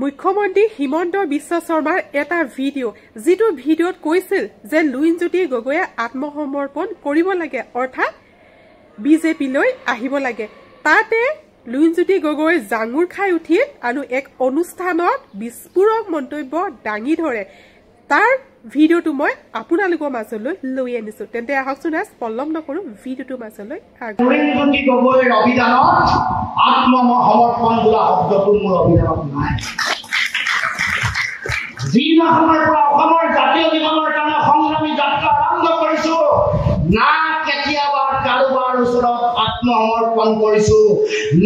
মুখ্যমন্ত্ৰী হিমন্ত বিশ্ব শৰ্মাৰ এটা ভিডিঅ' যিটো ভিডিঅ'ত কৈছিল যে লুইনজ্যোতি গগৈয়ে আত্মসমৰ্পণ কৰিব লাগে অৰ্থাৎ বিজেপিলৈ আহিব লাগে তাতে লুইনজ্যোতি গগৈ জাঙুৰ খাই উঠিল আৰু এক অনুষ্ঠানত বিস্ফোৰক মন্তব্য দাঙি ধৰে তাৰ ভিডিঅ'টো মই আপোনালোকৰ মাজলৈ লৈ আনিছো তেন্তে আহকচোন পল্লম নকৰো ভিডিঅ'টো মাজলৈ লুইনজ্যোতি গগৈৰ অভিযানত আত্মসমৰ্পণ বোলা শব্দটো মোৰ অভিযানত নাই যিদিনাখনৰ পৰা অসমৰ জাতীয় জীৱনৰ কাৰণে সংগ্ৰামী যাত্ৰা আৰম্ভ কৰিছো না কেতিয়াবা কাৰোবাৰ ওচৰত আত্মসমৰ্পণ কৰিছো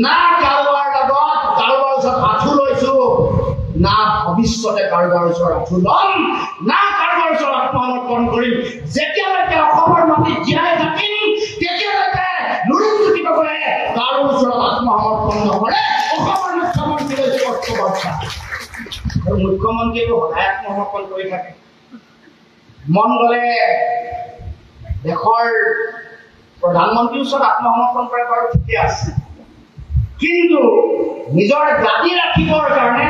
না কাৰোবাৰ লগত কাৰোবাৰ ওচৰত আঁঠু লৈছো না ভৱিষ্যতে কাৰোবাৰ ওচৰত আঁঠু ল'ম না কাৰোবাৰ ওচৰত আত্মসমৰ্পণ কৰিম যেতিয়ালৈকে অসমৰ মাটিত জীয়াই থাকিম তেতিয়ালৈকে লুইনজ্যোতি গগৈয়ে কাৰো ওচৰত আত্মসমৰ্পণ নকৰে অসমৰ মুখ্যমন্ত্ৰীলৈ স্পষ্ট বাৰ্তা আৰু মুখ্যমন্ত্ৰীয়ে সদায় আত্মসমৰ্পণ কৰি থাকে মন গ'লে দেশৰ প্ৰধানমন্ত্ৰীৰ ওচৰত আত্মসমৰ্পণ কৰে বাৰু ঠিকে আছে কিন্তু নিজৰ জাতি ৰাখিবৰ কাৰণে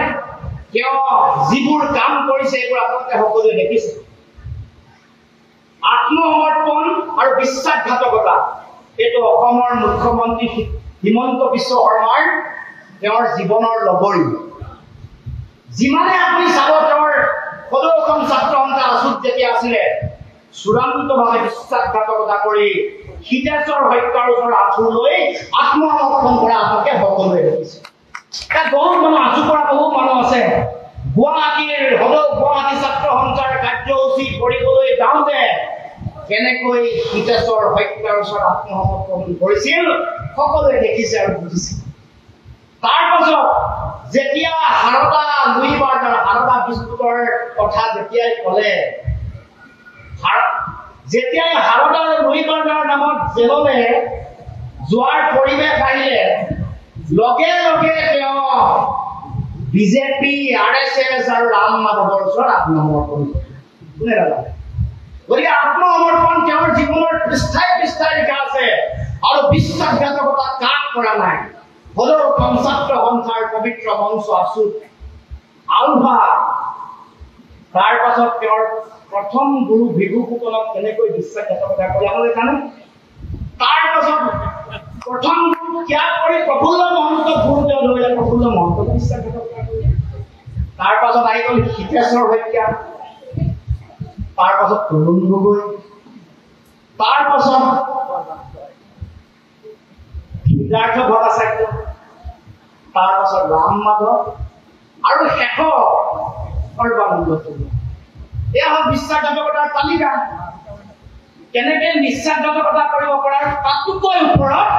তেওঁ যিবোৰ কাম কৰিছে এইবোৰ আপোনালোকে সকলোৱে দেখিছে আত্মসমৰ্পণ আৰু বিশ্বাসঘাতকতা এইটো অসমৰ মুখ্যমন্ত্ৰী হিমন্ত বিশ্ব শৰ্মাৰ তেওঁৰ জীৱনৰ লগৰী যিমানে আপুনি চাব তেওঁৰ সদৌখন ছাত্ৰ সন্থা আছুত যেতিয়া আছিলে চূড়ান্তভাৱে বিশ্বাসঘাতকতা কৰি হিতেশ্বৰ হত্যাৰ ওচৰত আঁঠু লৈ আত্মসমৰ্পণ কৰা আপোনালোকে সকলোৱে দেখিছে তাত বহুত মানুহ আঁঠু কৰা বহুত মানুহ আছে গুৱাহাটীৰ গুৱাহাটী ছাত্ৰ সন্থাৰ কাৰ্যসূচী কৰিবলৈ যাওঁতে কেনেকৈ হিতেশ্বৰ হত্যাৰ ওচৰত আত্মসমৰ্পণ কৰিছিল সকলোৱে দেখিছে আৰু বুজিছে তাৰ পাছত যেতিয়া হাৰদা হাৰদা বিস্ফোৰণৰ কথা যেতিয়াই ক'লে যেতিয়াই হাৰদা লুইবাৰ্ডাৰ নামত জেললৈ যোৱাৰ পৰিৱেশ আহিলে লগে লগে তেওঁ বিজেপি RSS আৰু ৰাম মাধৱৰ ওচৰত আত্মসমৰ্পণ কোনে নাজানে গতিকে আত্মসমৰ্পণ তেওঁৰ জীৱনৰ পৃষ্ঠাই পৃষ্ঠাই লিখা আছে আৰু বিশ্বাসঘাতকতা কাক কৰা নাই হলেও ছাত্ৰ সন্থাৰ পবিত্ৰ মঞ্চ আছুত আলভা তাৰ পাছত তেওঁৰ প্ৰথম গুৰু ভিভুসকলক কেনেকৈ বিশ্বাসঘাতকতা কৰে আপোনালোকে জানে তাৰ পাছত প্ৰথম গুৰু ত্যাগ কৰি প্ৰফুল্ল মহন্ত গুৰু তেওঁ ধৰিলে প্ৰফুল্ল মহন্ত বিশ্বাসঘাতকতা কৰিলে তাৰ পাছত আহি গ'ল হিতেশ্বৰ হত্যা তাৰ পাছত তৰুণ গগৈ তাৰ পাছত সিদ্ধাৰ্থ ভট্টাচাৰ্য তাৰ পাছত ৰাম মাধৱ আৰু শেষত সৰ্বানন্দ চৌধুৰী এয়া হ'ল বিশ্বাসঘাতকতাৰ তালিকা কেনেকে বিশ্বাসঘাতকতা কৰিব পৰা তাতকৈ ওপৰত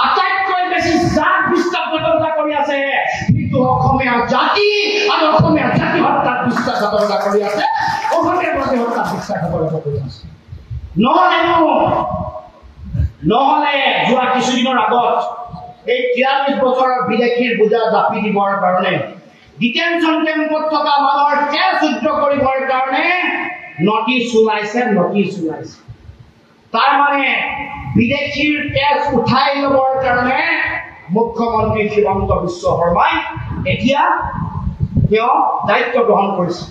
আটাইতকৈ বেছি যাক বিশ্বাসঘাতকতা কৰি আছে কিন্তু অসমীয়া জাতি আৰু অসমীয়া জাতি হত্যাত বিশ্বাসঘাতকতা কৰি আছে অসমীয়া জাতি হত্যাত বিশ্বাসঘাতকতা কৰি আছে নহলে যোৱা কিছুদিনৰ আগত এই 43 বছৰৰ বিদেশীৰ বোজা জাপি দিবৰ কাৰণে ডিটেনশ্যন কেম্পত থকা মানুহৰ তেজ শুদ্ধ কৰিবৰ কাৰণে নটিচ ওলাইছে তাৰ মানে বিদেশীৰ তেজ উঠাই ল'বৰ কাৰণে মুখ্যমন্ত্ৰী হিমন্ত বিশ্ব শৰ্মাই এতিয়া তেওঁ দায়িত্ব গ্ৰহণ কৰিছে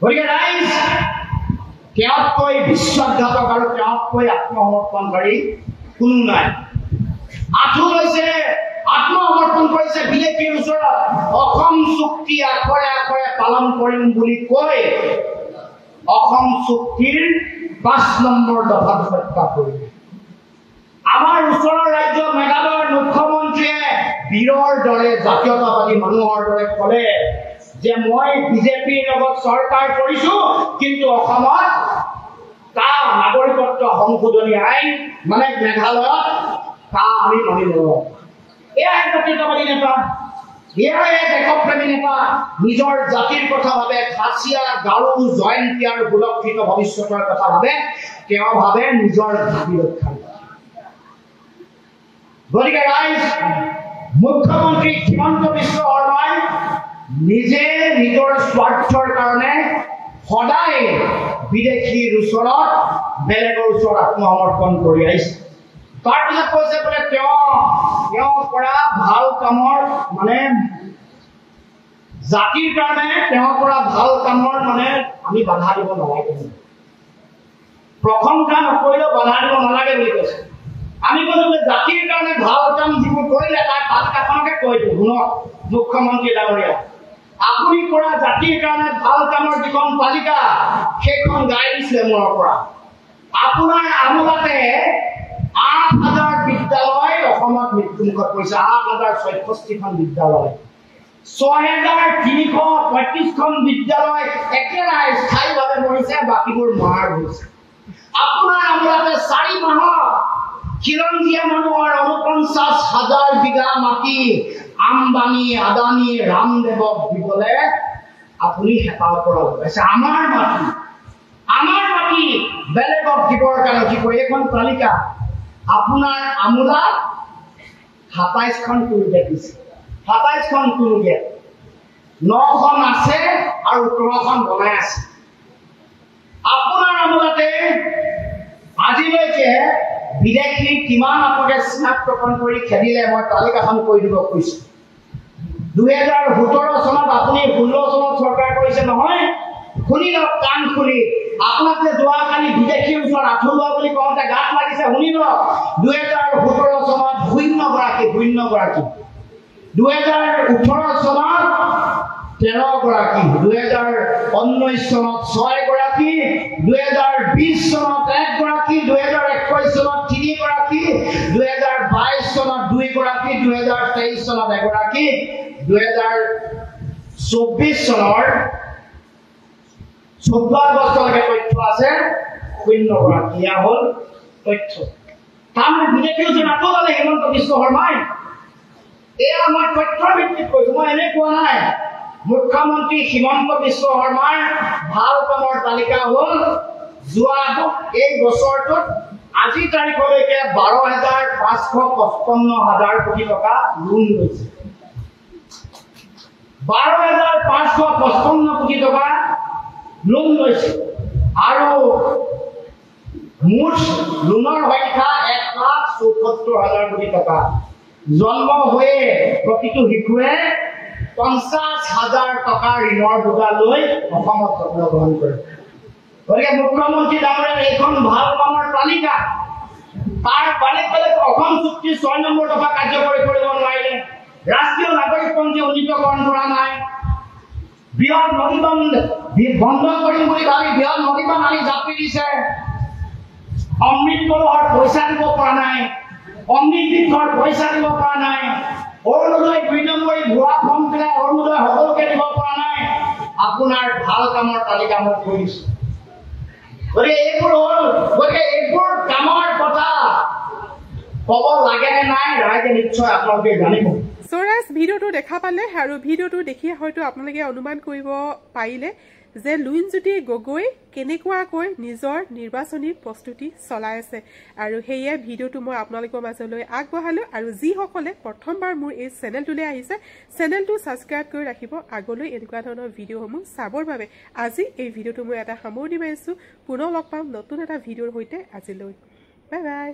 গতিকে ৰাইজ তেওঁতকৈ বিশ্বাসঘাতক আৰু তেওঁতকৈ আত্মসমৰ্পণকাৰী কোনো নাই আঁঠু লৈছে আত্মসমৰ্পণ কৰিছে বিজেপিৰ ওচৰত অসম চুক্তি আখৰে আখৰে পালন কৰিম বুলি কৈ অসম চুক্তিৰ 5 নম্বৰ দফাত হত্যা কৰিলে আমাৰ ওচৰৰ ৰাজ্য মেঘালয়ৰ মুখ্যমন্ত্ৰীয়ে বীৰৰ দৰে জাতীয়তাবাদী মানুহৰ দৰে ক'লে যে মই বিজেপিৰ লগত চৰকাৰ কৰিছো কিন্তু অসমত নাগৰিকত্ব সংশোধনী আইন মানে মেঘালয়ত আমি মানি লওঁ এয়া জাতীয়তাবাদী নেতা এয়াই দেশপ্ৰেমী নেতা নিজৰ জাতিৰ কথা ভাবে খাচীয়া গাৰো জয়ন্তী আৰু সুৰক্ষিত ভৱিষ্যতৰ কথা ভাবে তেওঁ ভাবে নিজৰ জাতি ৰক্ষা গতিকে ৰাইজ মুখ্যমন্ত্ৰী হিমন্ত বিশ্ব শৰ্মাই নিজে নিজৰ স্বাৰ্থৰ কাৰণে সদায় বিদেশীৰ ওচৰত বেলেগৰ ওচৰত আত্মসমৰ্পণ কৰি আহিছে তাৰ পিছত কৈছে বোলে তেওঁ কৰা ভাল কামৰ মানে জাতিৰ কাৰণে তেওঁৰ পৰা ভাল কামৰ মানে আমি বাধা দিব নালাগে প্ৰশংসা নকৰিলেও বাধা দিব নালাগে বুলি কৈছে আমি কৈছো যে জাতিৰ কাৰণে ভাল কাম যিবোৰ কৰিলে তাৰ তালিকাখনকে কৈ দিওঁ শুনক মুখ্যমন্ত্ৰী ডাঙৰীয়া আপুনি কৰা জাতিৰ কাৰণে ভাল কামৰ যিখন তালিকা সেইখন গাই দিছে মোৰ পৰা আপোনাৰ আমোলাতে ৮,০০০ বিদ্যালয় অসমত মৃত্যুমুখত পৰিছে ৮,০৬৬খন বিদ্যালয় ৬,৩৩৫খন বিদ্যালয় একেৰাই স্থায়ীভাৱে মৰিছে বাকীবোৰ মৰাৰ হৈছে আপোনাৰ আমোলাতে ৪ মাহত খিলঞ্জীয়া মানুহৰ ৪৯,০০০ বিঘা মাটি আম্বানী আদানী ৰামদেৱক দিবলৈ আপুনি হেঁপাহ কৰা লগাইছে আমাৰ মাটি বেলেগক দিবৰ কাৰণে কি কৰে এইখন তালিকা আপোনাৰ আমোলাত ২৭খন টুলগেট দিছে ২৭খন টুলগেট ৯খন আছে আৰু ১৮খন বনাই আছে আপোনাৰ আমোলাতে আজিলৈকে বিদেশী কিমান আপোনালোকে চিনাক্তকৰণ কৰি খেদিলে মই তালিকাখন কৈ দিব কৈছো ২০১৭ চনত আপুনি ১৬ চনত চৰকাৰ কৰিছে নহয় শুনি লওক কাণ খুলি আপোনাক যে যোৱাকালি বিদেশীৰ ওচৰত আঁঠু লোৱা বুলি কওঁতে গাত লাগিছে শুনি লওক ২০১৭ চনত ০ গৰাকী ২০১৮ চনত ১৩ গৰাকী ২০১৯ চনত ৬ গৰাকী ২০২০ চনত ১ গৰাকী ২০২১ চনত ৩ গৰাকী ২০২২ চনত ২ গৰাকী ২০২৩ চনত ১ গৰাকী ২০২৪ চনৰ ১৪ আগষ্টলৈকে তথ্য আছে ০ গৰাকী ইয়া হ'ল তথ্য তাৰমানে বিদেশীও যে নাটলালে হেমন্ত বিশ্ব শৰ্মাই এয়া মই তথ্যৰ ভিত্তিত কৈছো মই এনে কোৱা নাই মুখ্যমন্ত্ৰী হিমন্ত বিশ্ব শৰ্মাৰ ভাল কামৰ তালিকা হ'ল যোৱা এই বছৰটোত আজি তাৰিখলৈকে ১২,৫৫৫ কোটি টকা লোন লৈছে ১২,৫৫৫ কোটি টকা লোন লৈছে আৰু মুঠ লোনৰ সংখ্যা ১,৭৪,০০০ কোটি টকা জন্ম হয়ে প্ৰতিটো শিশুৱে ৫০,০০০ টকা ঋণৰ বোজা লৈ অসমত জন্মগ্ৰহণ কৰে গতিকে মুখ্যমন্ত্ৰী ডাঙৰীয়াৰ এইখন ভাল কামৰ তালিকা তাৰ বেলেগ বেলেগ অসম চুক্তি ৬ নম্বৰ দফা কাৰ্যকৰী কৰিব নোৱাৰিলে ৰাষ্ট্ৰীয় নাগৰিকপঞ্জী উন্নীতকৰণ কৰা নাই বৃহৎ নদীবান্ধ বন্ধ কৰিম বুলি ভাবি বৃহৎ নদীবান্ধ আনি জাপি দিছে অমৃত কলহৰ পইচা দিব পৰা নাই অমৃত বৃক্ষৰ পইচা দিব পৰা নাই অৰুণোদয় ২ নম্বৰী ভুৱা ফৰ্ম পেলাই অৰুণোদয় সকলোকে দিব পৰা নাই আপোনাৰ ভাল কামৰ তালিকা মই কৈ দিছো গতিকে এইবোৰ কামৰ কথা ক'ব লাগে নে নাই ৰাইজে নিশ্চয় আপোনালোকে জানিব সৌৰাজ ভিডিঅ'টো দেখা পালে আৰু ভিডিঅ'টো দেখি হয়তো আপোনালোকে অনুমান কৰিব পাৰিলে যে লুইনজ্যোতি গগৈ কেনেকুৱাকৈ নিজৰ নিৰ্বাচনী প্ৰস্তুতি চলাই আছে আৰু সেয়ে ভিডিঅ'টো মই আপোনালোকৰ মাজলৈ আগবঢ়ালো আৰু যিসকলে প্ৰথমবাৰ মোৰ এই চেনেলটোলৈ আহিছে চেনেলটো ছাবস্ক্ৰাইব কৰি ৰাখিব আগলৈ এনেকুৱা ধৰণৰ ভিডিঅ'সমূহ চাবৰ বাবে আজি এই ভিডিঅ'টো মই এটা সামৰণি মাৰিছো পুনৰ লগ পাম নতুন এটা ভিডিঅ'ৰ সৈতে আজিলৈ বাই বাই